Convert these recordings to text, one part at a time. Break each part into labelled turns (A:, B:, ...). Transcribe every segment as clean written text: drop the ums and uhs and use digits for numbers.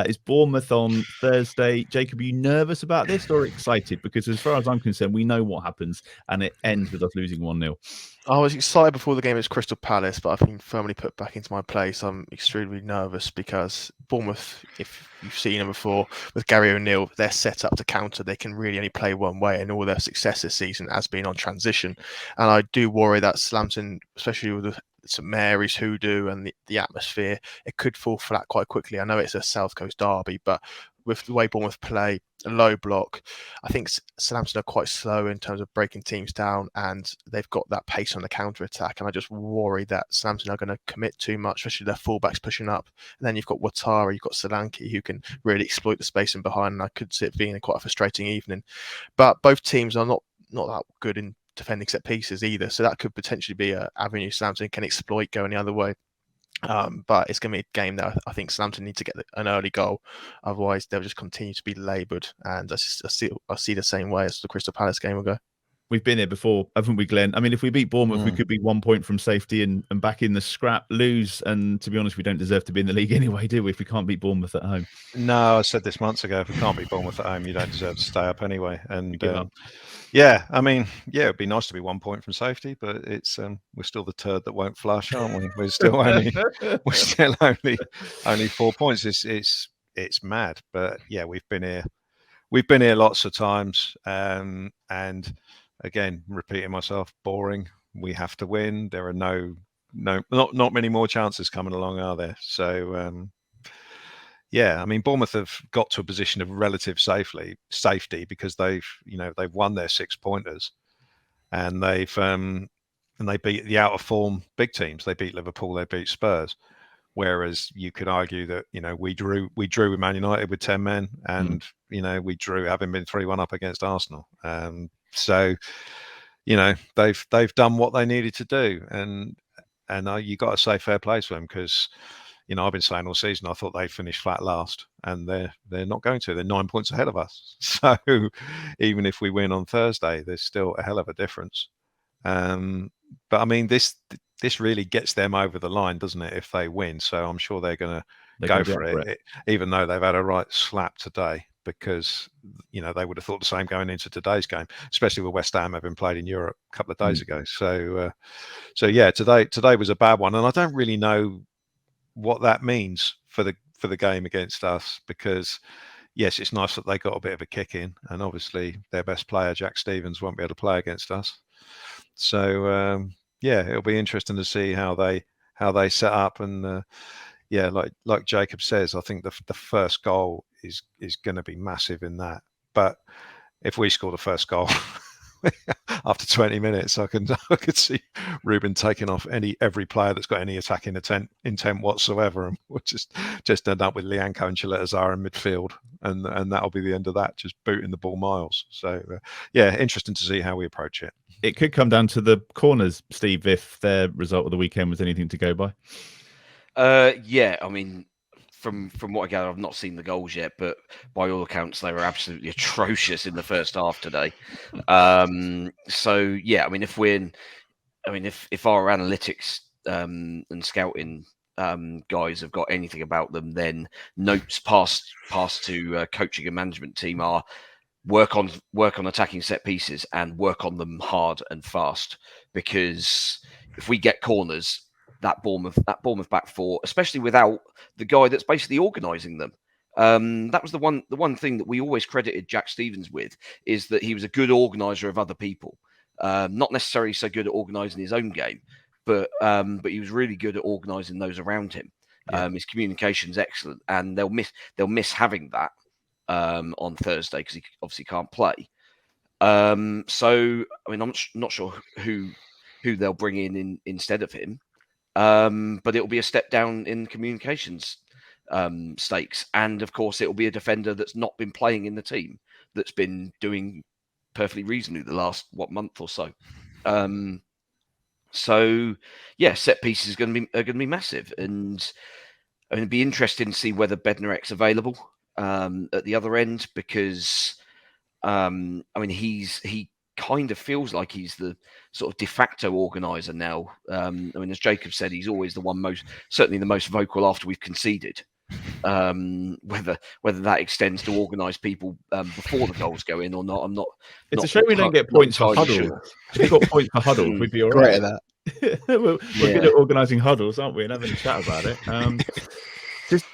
A: Is Bournemouth on Thursday? Jacob, are you nervous about this or excited? Because as far as I'm concerned, we know what happens, and it ends with us losing 1-0.
B: I was excited before the game against Crystal Palace, but I've been firmly put back into my place. I'm extremely nervous because Bournemouth, if you've seen them before, with Gary O'Neill, they're set up to counter. They can really only play one way, and all their success this season has been on transition. And I do worry that Southampton, especially with the St Mary's hoodoo and the atmosphere, it could fall flat quite quickly. I know it's a South Coast derby, but with the way Bournemouth play, a low block, I think Southampton are quite slow in terms of breaking teams down, and they've got that pace on the counter attack. And I just worry that Southampton are going to commit too much, especially their fullbacks pushing up. And then you've got Ouattara, you've got Solanke, who can really exploit the space in behind. And I could see it being quite a frustrating evening. But both teams are not that good in defending set pieces either, so that could potentially be an avenue Southampton can exploit going the other way. But it's going to be a game that I think Southampton need to get an early goal, otherwise they'll just continue to be laboured. And I see the same way as the Crystal Palace game will go.
A: We've been here before, haven't we, Glenn? I mean, if we beat Bournemouth, we could be 1 point from safety and back in the scrap. Lose, and to be honest, we don't deserve to be in the league anyway, do we, if we can't beat Bournemouth at home?
C: No, I said this months ago, if we can't beat Bournemouth at home, you don't deserve to stay up anyway. And yeah, I mean, yeah, it'd be nice to be 1 point from safety, but it's we're still the turd that won't flush, aren't we? We're still only 4 points. It's mad, but yeah, we've been here lots of times, and again, repeating myself, boring. We have to win. There are not many more chances coming along, are there? So yeah, I mean, Bournemouth have got to a position of relative safety because they've won their 6 pointers, and they beat the out of form big teams. They beat Liverpool, they beat Spurs. Whereas you could argue that we drew with Man United with 10 men, and we drew having been 3-1 up against Arsenal. So they've done what they needed to do, and you got to say fair play to them, because I've been saying all season I thought they'd finish flat last, and they're not going to. They're 9 points ahead of us. So even if we win on Thursday, there's still a hell of a difference. But I mean, this really gets them over the line, doesn't it, if they win? So I'm sure they're going to go for it, even though they've had a right slap today, because they would have thought the same going into today's game, especially with West Ham having played in Europe a couple of days ago. So yeah, today was a bad one, and I don't really know what that means for the game against us, because yes, it's nice that they got a bit of a kick in, and obviously their best player, Jack Stevens, won't be able to play against us. So yeah, it'll be interesting to see how they set up, and yeah, like Jacob says, I think the first goal is going to be massive in that. But if we score the first goal after 20 minutes, I could see Ruben taking off every player that's got any attacking intent whatsoever, and we'll just end up with Lianco and Chiletazar in midfield, and that'll be the end of that, just booting the ball miles. So yeah, interesting to see how we approach it.
A: It could come down to the corners, Steve, if their result of the weekend was anything to go by.
D: Yeah, I mean, from what I gather, I've not seen the goals yet, but by all accounts, they were absolutely atrocious in the first half today. So yeah, I mean, if our analytics and scouting guys have got anything about them, then notes passed to coaching and management team are work on attacking set pieces and work on them hard and fast, because if we get corners, that Bournemouth back four, especially without the guy that's basically organising them. That was the one thing that we always credited Jack Stevens with, is that he was a good organiser of other people. Not necessarily so good at organising his own game, but he was really good at organising those around him. Yeah. His communication's excellent, and they'll miss having that on Thursday, because he obviously can't play. So I mean, I'm not sure who they'll bring in instead of him. But it'll be a step down in communications stakes. And of course, it'll be a defender that's not been playing in the team, that's been doing perfectly reasonably the last, month or so. So yeah, set pieces are going to be massive. And I mean, it'd be interesting to see whether Bednarek's available at the other end, because I mean, he kind of feels like he's the sort of de facto organizer now. I mean, as Jacob said, he's always certainly the most vocal after we've conceded. Whether that extends to organise people before the goals go in or not, I'm not.
A: It's
D: not
A: a shame we don't get
D: not
A: points for
D: entirely
A: huddles.
D: sure.
A: If we got points for huddles, we'd be all
B: Great
A: right.
B: at that.
A: we're good
D: Yeah.
A: at organising huddles, aren't we? And having a chat about it.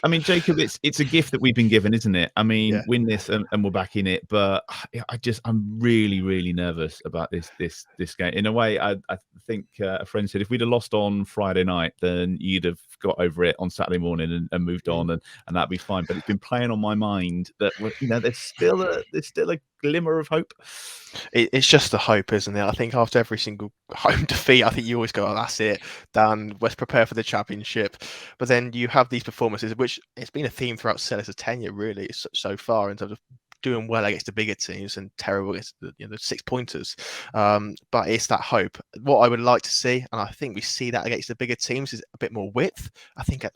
A: I mean, Jacob, it's a gift that we've been given, isn't it? I mean,
B: Yeah.
A: win this and we're back in it. But I'm really, really nervous about this game. In a way, I think a friend said if we'd have lost on Friday night, then you'd have got over it on Saturday morning and moved on, and that'd be fine. But it's been playing on my mind that there's still a glimmer of hope.
B: It's just the hope, isn't it? I think after every single home defeat, I think you always go, "Oh, that's it, done. Let's prepare for the championship." But then you have these performances, which it's been a theme throughout Sellers' tenure, really, so far in terms of doing well against the bigger teams and terrible against the 6-pointers. But it's that hope. What I would like to see, and I think we see that against the bigger teams, is a bit more width. I think at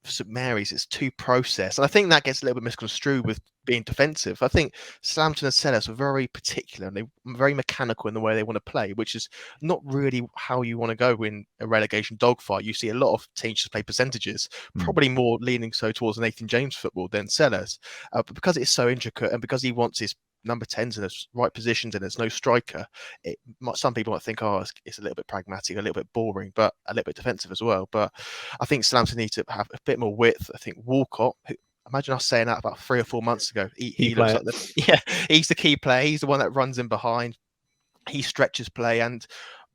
B: St Mary's it's too processed, and I think that gets a little bit misconstrued with being defensive. I think Southampton and Sellers are very particular and they're very mechanical in the way they want to play, which is not really how you want to go in a relegation dogfight. You see a lot of teams just play percentages, probably more leaning so towards Nathan James football than Sellers, but because it's so intricate and because he wants his number 10s in the right positions and there's no striker, some people might think, oh, it's a little bit pragmatic, a little bit boring, but a little bit defensive as well. But I think Southampton need to have a bit more width. I think Walcott, imagine us saying that about 3 or 4 months ago. He looks like he's the key player. He's the one that runs in behind. He stretches play, and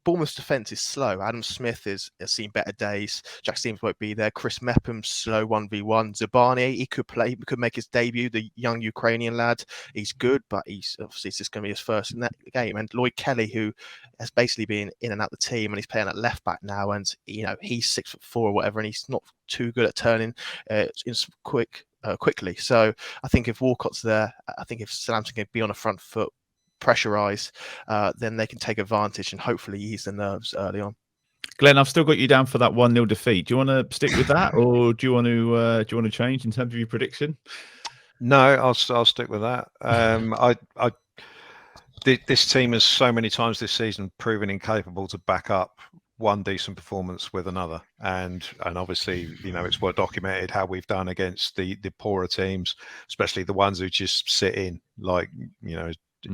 B: Bournemouth's defence is slow. Adam Smith has seen better days. Jack Stevens won't be there. Chris Mepham's slow 1v1. Zabani, he could play, could make his debut, the young Ukrainian lad. He's good, but he's obviously it's just going to be his first in that game. And Lloyd Kelly, who has basically been in and out the team, and he's playing at left back now, and he's 6'4" or whatever, and he's not too good at turning quickly. So I think if Walcott's there, I think if Southampton can be on a front foot, pressurise, then they can take advantage and hopefully ease the nerves early on.
A: Glenn, I've still got you down for that 1-0 defeat. Do you want to stick with that, or do you want to change in terms of your prediction?
C: No, I'll stick with that. This team has so many times this season proven incapable to back up one decent performance with another, and obviously it's well documented how we've done against the poorer teams, especially the ones who just sit in, like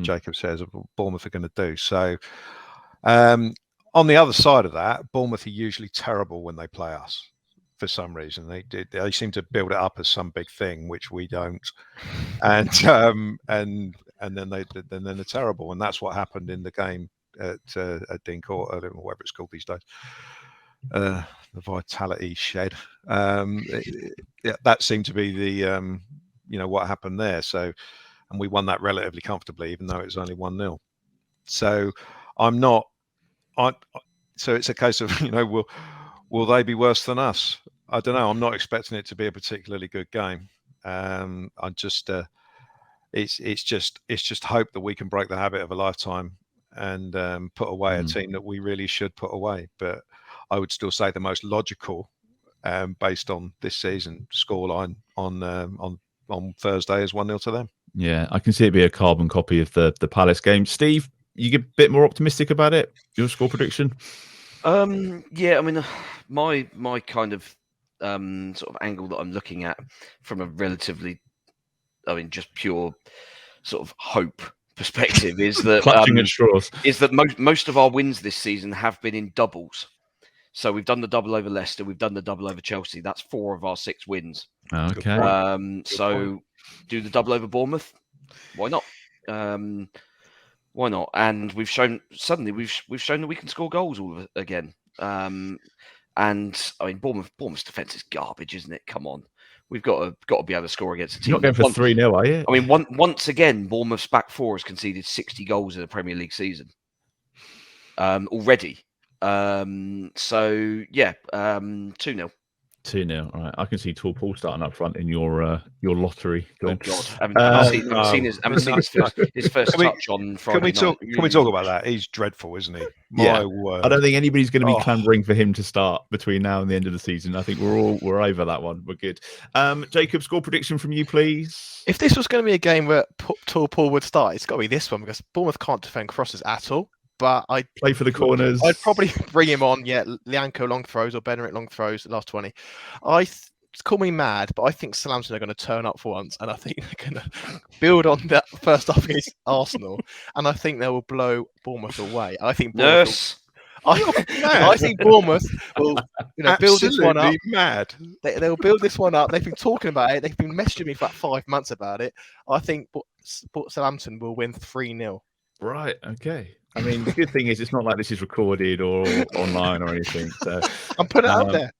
C: Jacob says Bournemouth are going to do. So on the other side of that, Bournemouth are usually terrible when they play us for some reason. They seem to build it up as some big thing, which we don't, and then they're terrible, and that's what happened in the game at Dean Court, or whatever it's called these days, the Vitality Shed. That seemed to be the what happened there. So. And we won that relatively comfortably, even though it was only 1-0. So so it's a case of, will they be worse than us? I don't know. I'm not expecting it to be a particularly good game. It's just hope that we can break the habit of a lifetime and put away a team that we really should put away. But I would still say the most logical, based on this season, scoreline on Thursday is 1-0 to them.
A: Yeah, I can see it be a carbon copy of the Palace game. Steve, you get a bit more optimistic about it? Your score prediction?
D: Yeah, I mean, my kind of sort of angle that I'm looking at from a relatively, just pure sort of hope perspective is that
A: clutching at straws.
D: Is that most of our wins this season have been in doubles. So we've done the double over Leicester, we've done the double over Chelsea. That's 4 of our 6 wins.
A: Okay.
D: So do the double over Bournemouth. Why not? Why not? And we've shown that we can score goals all again. And Bournemouth's defense is garbage, isn't it? Come on, we've got to be able to score against a team.
A: You're not going for 3-0, are you?
D: I mean, once again, Bournemouth's back 4 has conceded 60 goals in a Premier League season already. So yeah, 2-0.
A: 2-0. All right, I can see Tall Paul starting up front in your lottery.
D: Oh God, haven't seen his first touch on Friday night.
C: Can we talk about that? He's dreadful, isn't he?
A: My word. I don't think anybody's going to be clambering for him to start between now and the end of the season. I think we're over that one. We're good. Jacob, score prediction from you, please.
B: If this was going to be a game where Tall Paul would start, it's got to be this one because Bournemouth can't defend crosses at all. But I'd
A: play for the corners.
B: I'd probably bring him on. Yeah, Lianco long throws or Benerick long throws. The last 20. call me mad, but I think Southampton are going to turn up for once, and I think they're going to build on that first half against Arsenal, and I think they will blow Bournemouth away. I think Bournemouth I think Bournemouth will, build this one up.
C: Mad.
B: They'll build this one up. They've been talking about it. They've been messaging me for like 5 months about it. I think Southampton will win 3-0.
A: Right. Okay. I mean, the good thing is it's not like this is recorded or online or anything. So
B: I'm putting it out there.